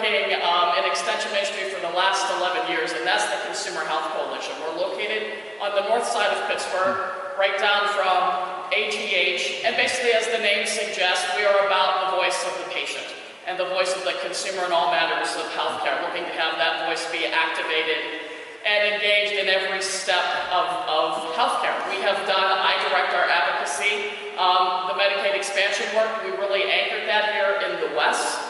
working in extension ministry for the last 11 years, and that's the Consumer Health Coalition. We're located on the north side of Pittsburgh, right down from AGH, and basically, as the name suggests, we are about the voice of the patient and the voice of the consumer in all matters of healthcare, looking to have that voice be activated and engaged in every step of healthcare. We have done, I direct our advocacy, the Medicaid expansion work. We really anchored that here in the West.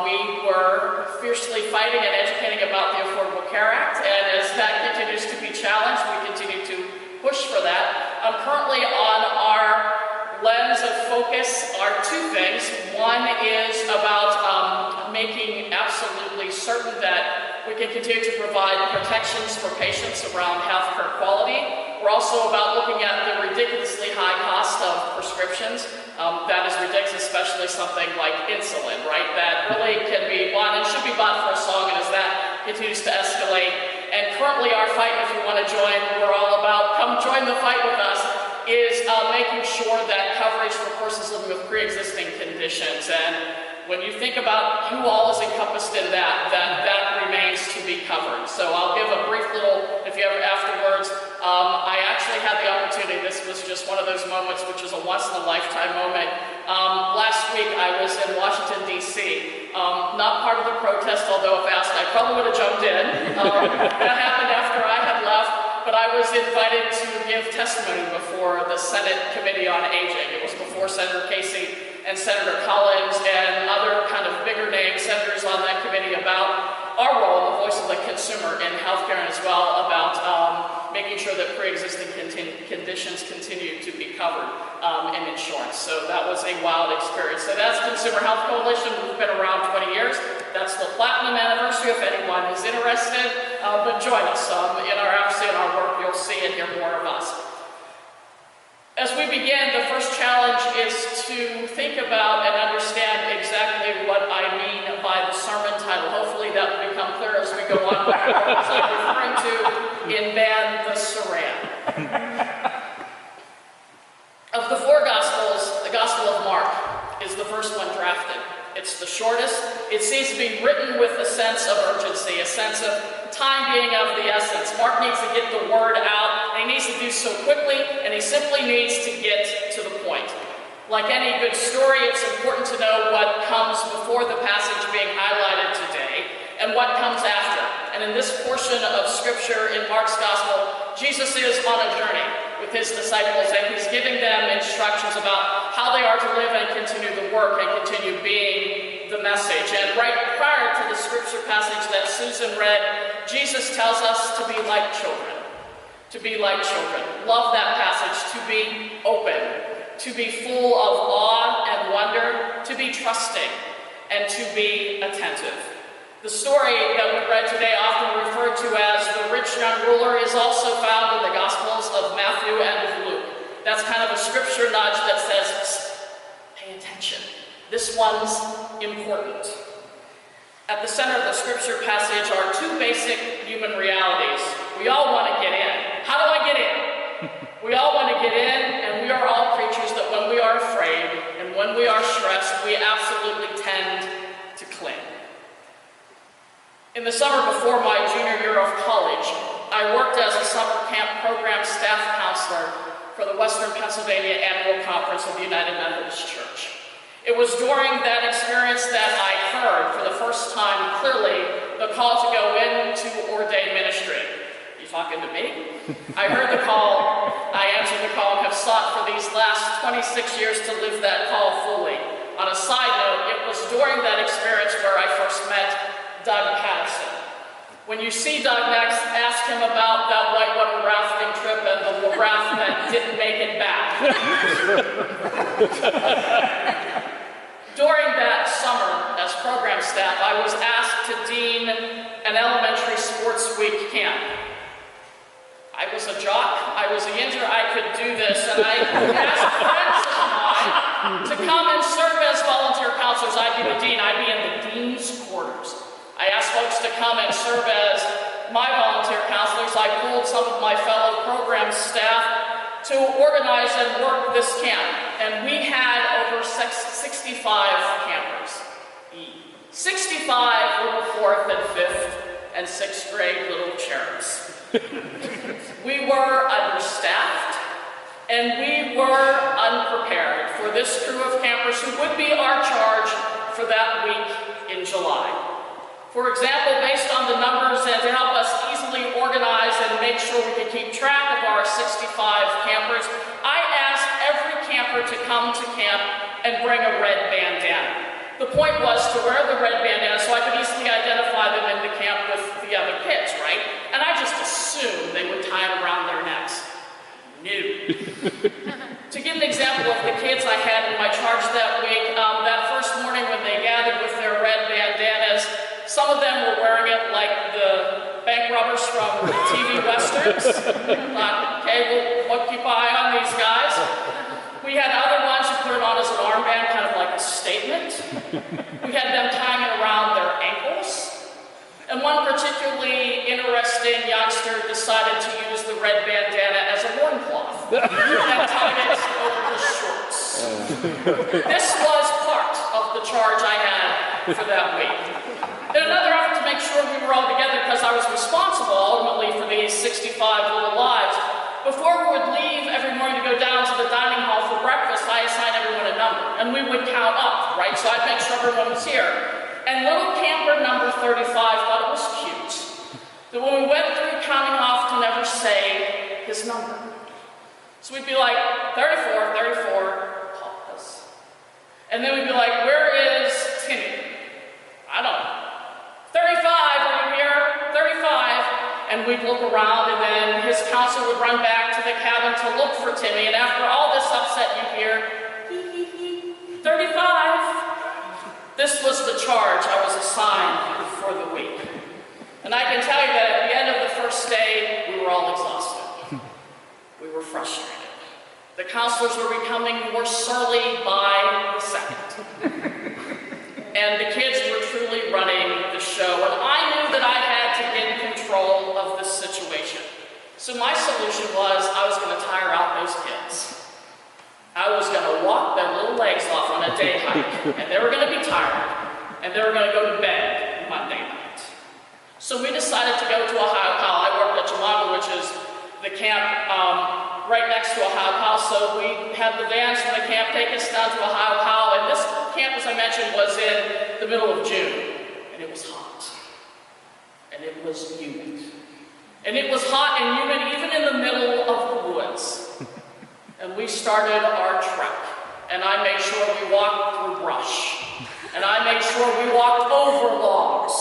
We were fiercely fighting and educating about the Affordable Care Act, and as that continues to be challenged, we continue to push for that. Currently on our lens of focus are two things. One is about making absolutely certain that we can continue to provide protections for patients around healthcare quality. We're also about looking at the ridiculously high cost of prescriptions. That is ridiculous, especially something like insulin, right? That really can be bought and should be bought for a song, and as that continues to escalate. And currently our fight, if you want to join, we're all about, come join the fight with us, is making sure that coverage for persons living with pre-existing conditions. And when you think about who all is encompassed in that remains to be covered. So I'll give a brief little, if you ever afterwards, I actually had the opportunity, this was just one of those moments which is a once-in-a-lifetime moment. Last week I was in Washington, D.C., not part of the protest, although if asked I probably would have jumped in. That happened after I had left, but I was invited to give testimony before the Senate Committee on Aging. It was before Senator Casey and Senator Collins and other kind of bigger name senators on that committee about our role in the voice of the consumer in healthcare, and as well about making sure that pre-existing conditions continue to be covered in insurance. So that was a wild experience. So that's Consumer Health Coalition. We've been around 20 years. That's the platinum anniversary if anyone is interested. But join us in our advocacy and our work. You'll see and hear more of us. As we begin, the first challenge is to think about and understand exactly what I mean by the sermon title. Hopefully that will become clear as we go on. As I'm referring to in band, the Saran. Of the four Gospels, the Gospel of Mark is the first one drafted. It's the shortest. It seems to be written with a sense of urgency, a sense of time being of the essence. Mark needs to get the word out, and he needs to do so quickly, and he simply needs to get to the point. Like any good story, it's important to know what comes before the passage being highlighted today, and what comes after. And in this portion of Scripture in Mark's Gospel, Jesus is on a journey with his disciples, and he's giving them instructions about how they are to live and continue the work and continue being the message. And right prior to the Scripture passage that Susan read, Jesus tells us to be like children. To be like children. Love that passage. To be open. To be full of awe and wonder. To be trusting. And to be attentive. The story that we read today, often referred to as the rich young ruler, is also found in the Gospels of Matthew and of Luke. That's kind of a scripture nudge that says, pay attention. This one's important. At the center of the scripture passage are two basic human realities. We all want to get in. How do I get in? We all want to get in, and we are all creatures that when we are afraid and when we are stressed, we absolutely tend to cling. In the summer before my junior year of college, I worked as a summer camp program staff counselor for the Western Pennsylvania Annual Conference of the United Methodist Church. It was during that experience that I heard for the first time clearly the call to go into ordained ministry. Are you talking to me? I heard the call, I answered the call, and have sought for these last 26 years to live that call fully. On a side note, it was during that experience where I first met Doug Patterson. When you see Doug next, ask him about that whitewater rafting trip and the raft that didn't make it back. During that summer, as program staff, I was asked to dean an elementary sports week camp. I was a jock, I was a yinger, I could do this, and I asked friends of mine to come and serve as volunteer counselors. I'd be the dean, I'd be in the dean's quarters. I asked folks to come and serve as my volunteer counselors. I pulled some of my fellow program staff to organize and work this camp. And we had over 65 campers. 65 little 4th and 5th and 6th grade little cherubs. We were understaffed, and we were unprepared for this crew of campers who would be our charge for that week in July. For example, based on the numbers and to help us easily organize and make sure we could keep track of our 65 campers, I asked every camper to come to camp and bring a red bandana. The point was to wear the red bandana so I could easily identify them in the camp with the other kids, right? And I just assumed they would tie them around their necks. No. To give an example of the kids I had in my charge that week, that first morning when they gathered with their red bandanas, some of them were wearing it like the bank robbers from TV westerns. Okay, we'll keep an eye on these guys. We had other ones who put it on as an armband, kind of like a statement. We had them tying it around their ankles. And one particularly interesting youngster decided to use the red bandana as a loincloth and tied it over his shorts. This was part of the charge I had for that week. In another effort to make sure we were all together, because I was responsible ultimately for these 65 little lives, before we would leave every morning to go down to the dining hall for breakfast, I assigned everyone a number, and we would count up, right? So I'd make sure everyone was here. And little camper number 35 thought it was cute that when we went through counting off to never say his number. So we'd be like, 34, 34, pause. And then we'd be like, where is Timmy? I don't know. 35, are you here? 35. And we'd look around, and then his counselor would run back to the cabin to look for Timmy, and after all this upset, you'd hear, hee, hee, hee, 35. This was the charge I was assigned for the week. And I can tell you that at the end of the first day, we were all exhausted. We were frustrated. The counselors were becoming more surly by the second. And the kids were truly running the show, and I knew that I had to get control of this situation. So my solution was I was going to tire out those kids. I was going to walk their little legs off on a day hike, and they were going to be tired, and they were going to go to bed Monday night. So we decided to go to Ohio Pal. I worked at Chamaga, which is the camp right next to Ohio Pal, so we had the vans from the camp take us down to Ohio Pal, and this camp, as I mentioned, was in the middle of June, and it was hot, and it was humid, and it was hot and humid even in the middle of the woods. And we started our trek, and I made sure we walked through brush, and I made sure we walked over logs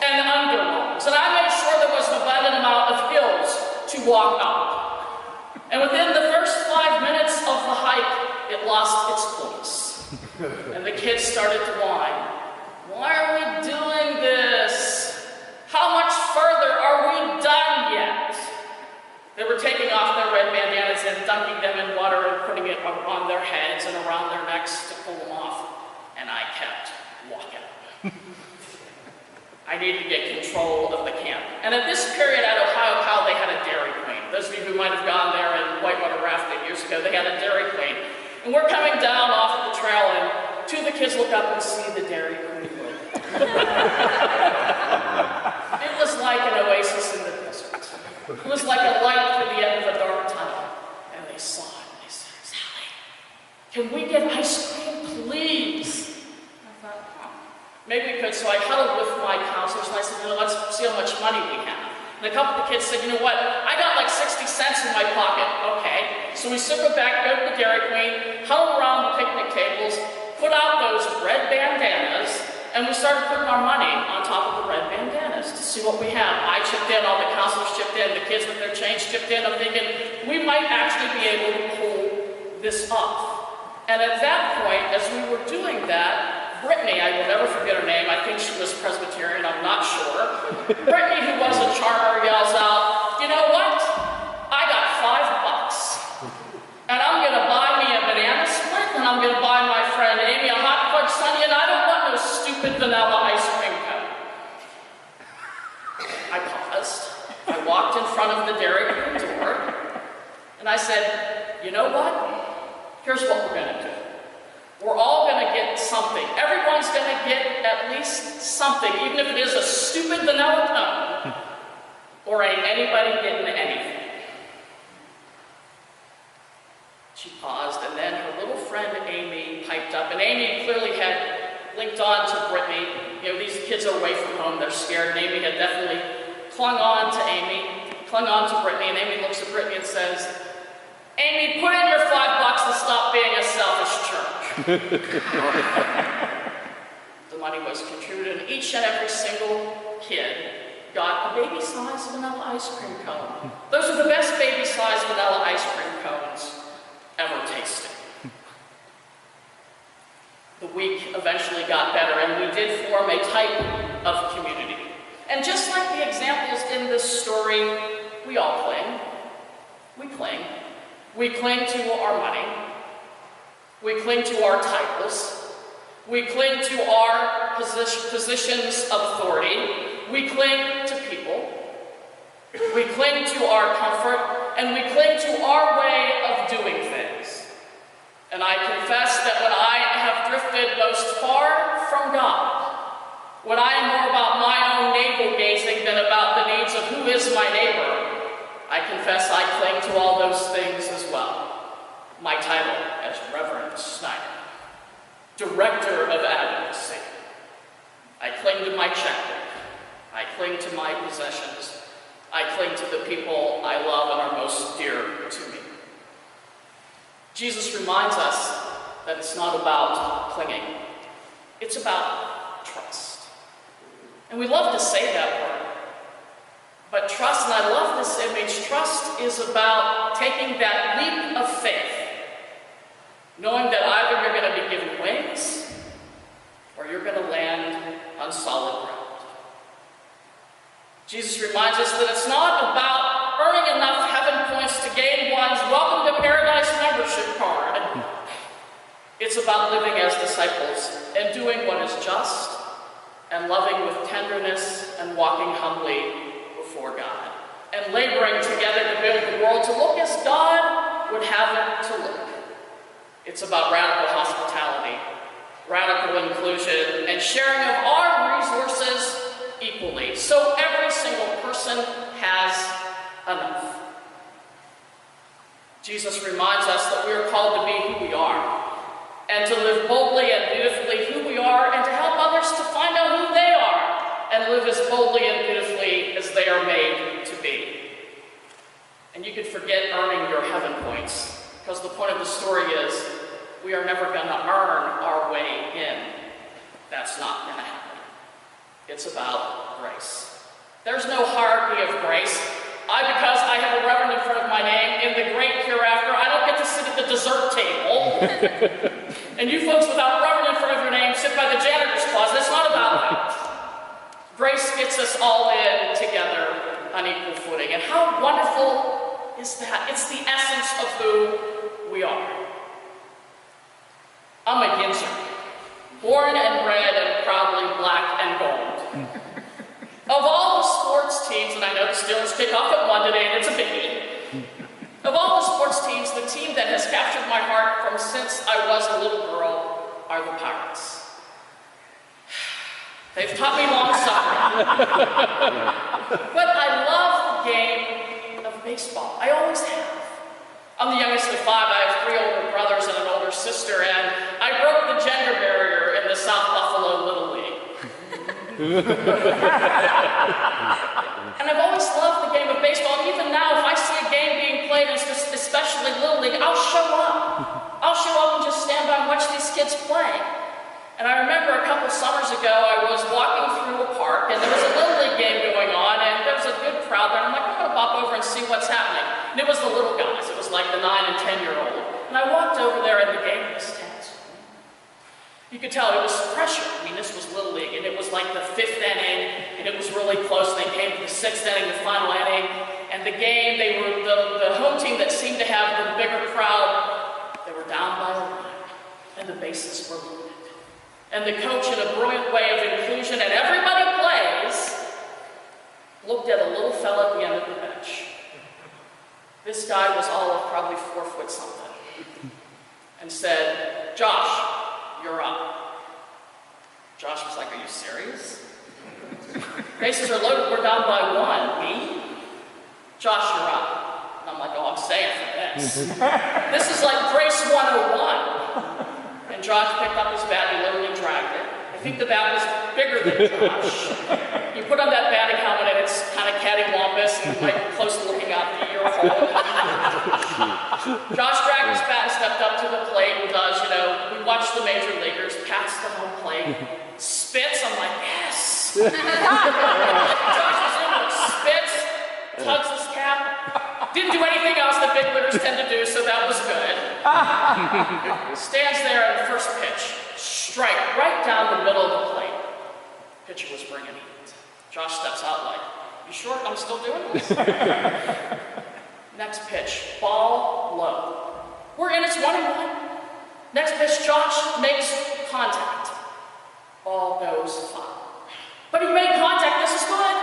and under logs, and I made sure there was an abundant amount of hills to walk up. And within the first 5 minutes of the hike, it lost its voice, and the kids started to whine. Why are we doing this? How much further are we done yet? They were taking off their red bandanas and dunking them in water and putting it on their heads and around their necks to pull them off, and I kept walking. I needed to get control of the camp. And at this period at Ohio Pal, they had a Dairy Queen. Those of you who might have gone there in whitewater rafting years ago, they had a Dairy Queen. And we're coming down off of the trail, and two of the kids look up and see the Dairy Queen. It was like an oasis in the desert. It was like a light through the end of a dark tunnel. And they saw it, and they said, Sally, can we get ice cream, please? I thought, maybe we could. So I huddled with my counselors, and I said, let's see how much money we have. And a couple of the kids said, what, I got like 60 cents in my pocket. Okay. So we circled back, go to the Dairy Queen, huddled around the picnic tables, put out those red bandanas, and we started putting our money on top of the red bandanas to see what we have. I chipped in, all the counselors chipped in, the kids with their change chipped in. I'm thinking, we might actually be able to pull this off. And at that point, as we were doing that, Brittany, I will never forget her name, I think she was Presbyterian, I'm not sure. Brittany, who was a charmer, yells out, you know what? I got $5. And I'm going to buy me a banana split, and I'm going to buy my friend Amy a hot fudge sundae, and I don't want no stupid vanilla ice cream cone. I paused. I walked in front of the Dairy Queen door, and I said, you know what? Here's what we're going to do. We're all going to get something. Everyone's going to get at least something, even if it is a stupid vanilla cone, or ain't anybody getting anything. She paused, and then her little friend Amy piped up, and Amy clearly had linked on to Brittany. You know, these kids are away from home, they're scared, and Amy had definitely clung on to Brittany, and Amy looks at Brittany and says, "Amy, put in your $5 and stop being a selfish jerk." The money was contributed, and each and every single kid got a baby-sized vanilla ice cream cone. Those are the best baby-sized vanilla ice cream cones ever tasted. The week eventually got better, and we did form a type of community. And just like the examples in this story, we all cling. We cling. We cling to our money. We cling to our titles. We cling to our positions of authority. We cling to people. We cling to our comfort, and we cling to our way of doing things. And I confess that when I have drifted most far from God, when I am more about my own navel-gazing than about the needs of who is my neighbor, I confess I cling to all those things as well. My title as Reverend Snyder, Director of Advocacy. I cling to my checkbook. I cling to my possessions. I cling to the people I love and are most dear to me. Jesus reminds us that it's not about clinging. It's about trust. And we love to say that word. But trust, and I love this image, trust is about taking that leap of faith, knowing that either you're going to be given wings or you're going to land on solid ground. Jesus reminds us that it's not about earning enough heaven points to gain one's Welcome to Paradise membership card. It's about living as disciples and doing what is just and loving with tenderness and walking humbly before God and laboring together to build the world to look as God would have it to look. It's about radical hospitality, radical inclusion, and sharing of our resources equally, so every single person has enough. Jesus reminds us that we are called to be who we are, and to live boldly and beautifully who we are, and to help others to find out who they are, and live as boldly and beautifully as they are made to be. And you could forget earning your heaven points, because the point of the story is we are never going to earn our way in. That's not going to happen. It's about grace. There's no hierarchy of grace. Because I have a reverend in front of my name, in the great hereafter, I don't get to sit at the dessert table. And you folks without a reverend in front of your name sit by the janitor's closet. It's not about that. Grace gets us all in together on equal footing. And how wonderful is that? It's the essence of who we are. I'm a Ginzer, born and bred and proudly black and gold. Of all the sports teams, and I know the Steelers kick off at 1 today, and it's a biggie. Of all the sports teams, the team that has captured my heart from since I was a little girl are the Pirates. They've taught me long suffering. But I love the game of baseball. I always have. I'm the youngest of 5. I have 3 older brothers and an older sister, and I broke the gender barrier in the South Buffalo Little League. And I've always loved the game of baseball. And even now, if I see a game being played, especially Little League, I'll show up. I'll show up and just stand by and watch these kids play. And I remember a couple summers ago, I was walking through a park, and there was a Little League game going on, and there was a good crowd there. And I'm like, I'm going to pop over and see what's happening. And it was the little guys. It was like the 9 and 10-year-old. And I walked over there, and the game was tense. You could tell it was pressure. I mean, this was Little League, and it was like the 5th inning, and it was really close. They came to the 6th inning, the final inning, and the game, they were the home team that seemed to have the bigger crowd. They were down by a run, and the bases were loaded. And the coach, in a brilliant way of inclusion, and everybody plays, looked at a little fella at the end of the bench. This guy was all of probably 4 foot something, and said, "Josh, you're up." Josh was like, "Are you serious?" serious? Bases are loaded, we're down by 1. Me? Josh, you're up. And I'm like, oh, I'm staying for this. This is like Grace 101. And Josh picked up his bat, he literally dragged it. I think the bat was bigger than Josh. You put on that batting helmet and it's kind of cattywampus and like close to looking out the ear hole. Josh dragged his bat and stepped up to the plate and does, we watched the major leaguers, pats the home plate, spits, I'm like, yes! Josh was in it, spits, tugs his cap, didn't do anything else that big leaguers tend to do, so that was good. Stands there in the first pitch, strike right down the middle of the plate. Pitcher was bringing heat. Josh steps out like, you sure I'm still doing this? Next pitch, ball low. We're in, it's 1-1. Next pitch, Josh makes contact. Ball goes foul. But he made contact, this is good.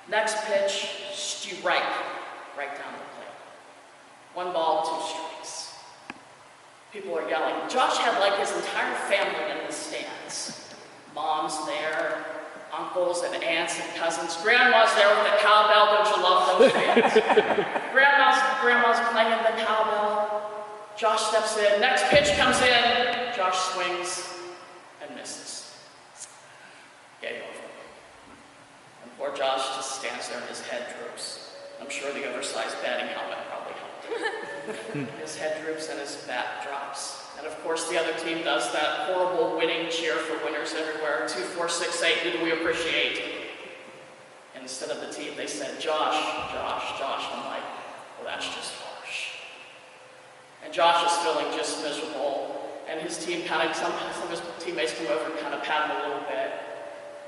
Next pitch, strike, right down the plate. 1 ball, 2 strikes. People are yelling. Josh had like his entire family in the stands. Mom's there, uncles and aunts and cousins. Grandma's there with the cowbell, don't you love those fans? Grandma's playing the cowbell. Josh steps in, next pitch comes in, Josh swings and misses. Game over. And poor Josh just stands there and his head droops. I'm sure the oversized batting helmet probably helped. His head droops and his bat drops. And of course the other team does that horrible winning cheer for winners everywhere. 2, 4, 6, 8, who do we appreciate? And instead of the team, they said, Josh, Josh, Josh. I'm like, well, that's just harsh. And Josh is feeling just miserable. And his team some of his teammates come over and kind of pat him a little bit.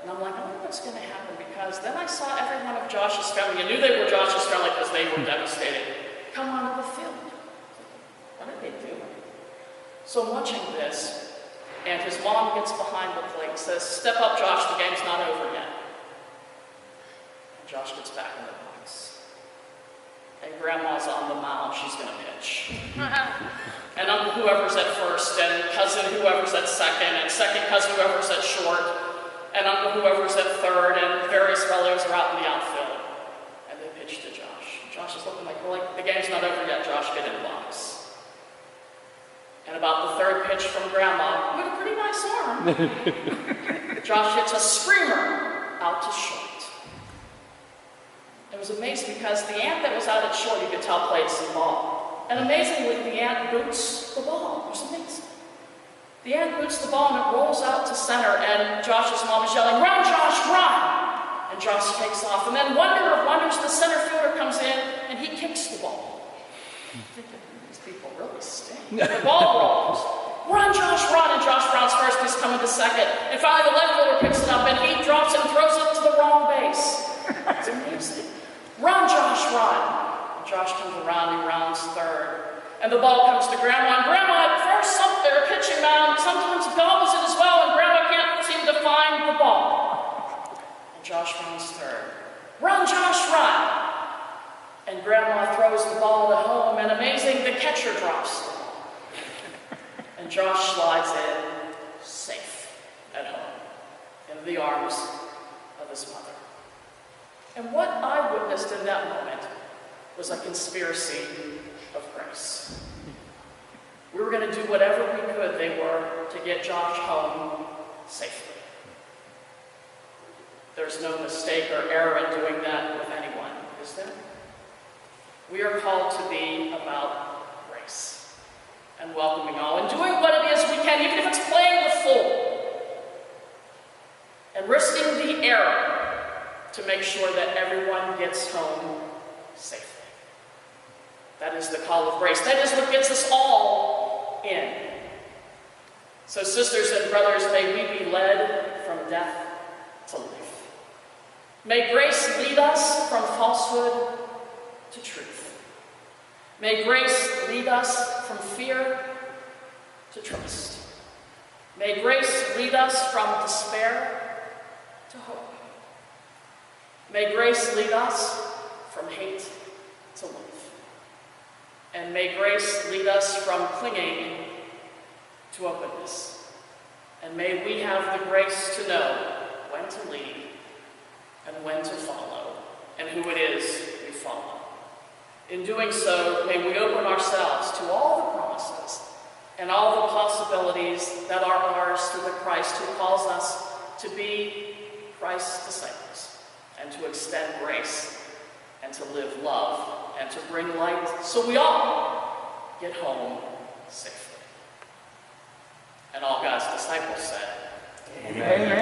And I'm like, I wonder what's going to happen, because then I saw every one of Josh's family. I knew they were Josh's family because they were devastated. Come onto the field. What are they doing? So I'm watching this, and his mom gets behind the plate and says, step up, Josh, the game's not over yet. And Josh gets back in the box. And Grandma's on the mound, she's going to pitch. And uncle whoever's at first, and cousin whoever's at second, and second cousin whoever's at short, and uncle whoever's at third, and various relatives are out in the outfield. And they pitch to Josh. Josh is looking like, well, the game's not over yet, Josh, get in the box. And about the third pitch from Grandma, with a pretty nice arm, Josh hits a screamer out to short. It was amazing because the ant that was out at short, you could tell played some ball. And amazingly, the ant boots the ball. It was amazing. The ant boots the ball and it rolls out to center, and Josh's mom is yelling, run, Josh, run! And Josh takes off. And then, wonder of wonders, the center fielder comes in and he kicks the ball. I'm thinking, these people really stink. The ball rolls. Run, Josh, run! And Josh Brown's first, he's coming to second. And finally, the left fielder picks it up and he drops it and throws it to the wrong base. It's amazing. Run, Josh, run! And Josh comes around, he rounds third. And the ball comes to Grandma. And Grandma, at first, their pitching mound sometimes gobbles it as well, and Grandma can't seem to find the ball. And Josh runs third. Run, Josh, run! And Grandma throws the ball to home, and amazing, the catcher drops the ball. And Josh slides in, safe, at home, in the arms of his mother. And what I witnessed in that moment was a conspiracy of grace. We were going to do whatever we could, they were, to get Josh home safely. There's no mistake or error in doing that with anyone, is there? We are called to be about grace and welcoming all and doing what it is we can, even if it's playing the fool, and risking the error to make sure that everyone gets home safely. That is the call of grace. That is what gets us all in. So sisters and brothers, may we be led from death to life. May grace lead us from falsehood to truth. May grace lead us from fear to trust. May grace lead us from despair to hope. May grace lead us from hate to love. And may grace lead us from clinging to openness. And may we have the grace to know when to lead and when to follow, and who it is we follow. In doing so, may we open ourselves to all the promises and all the possibilities that are ours through the Christ who calls us to be Christ's disciples, and to extend grace, and to live love, and to bring light, so we all get home safely. And all God's disciples said, Amen.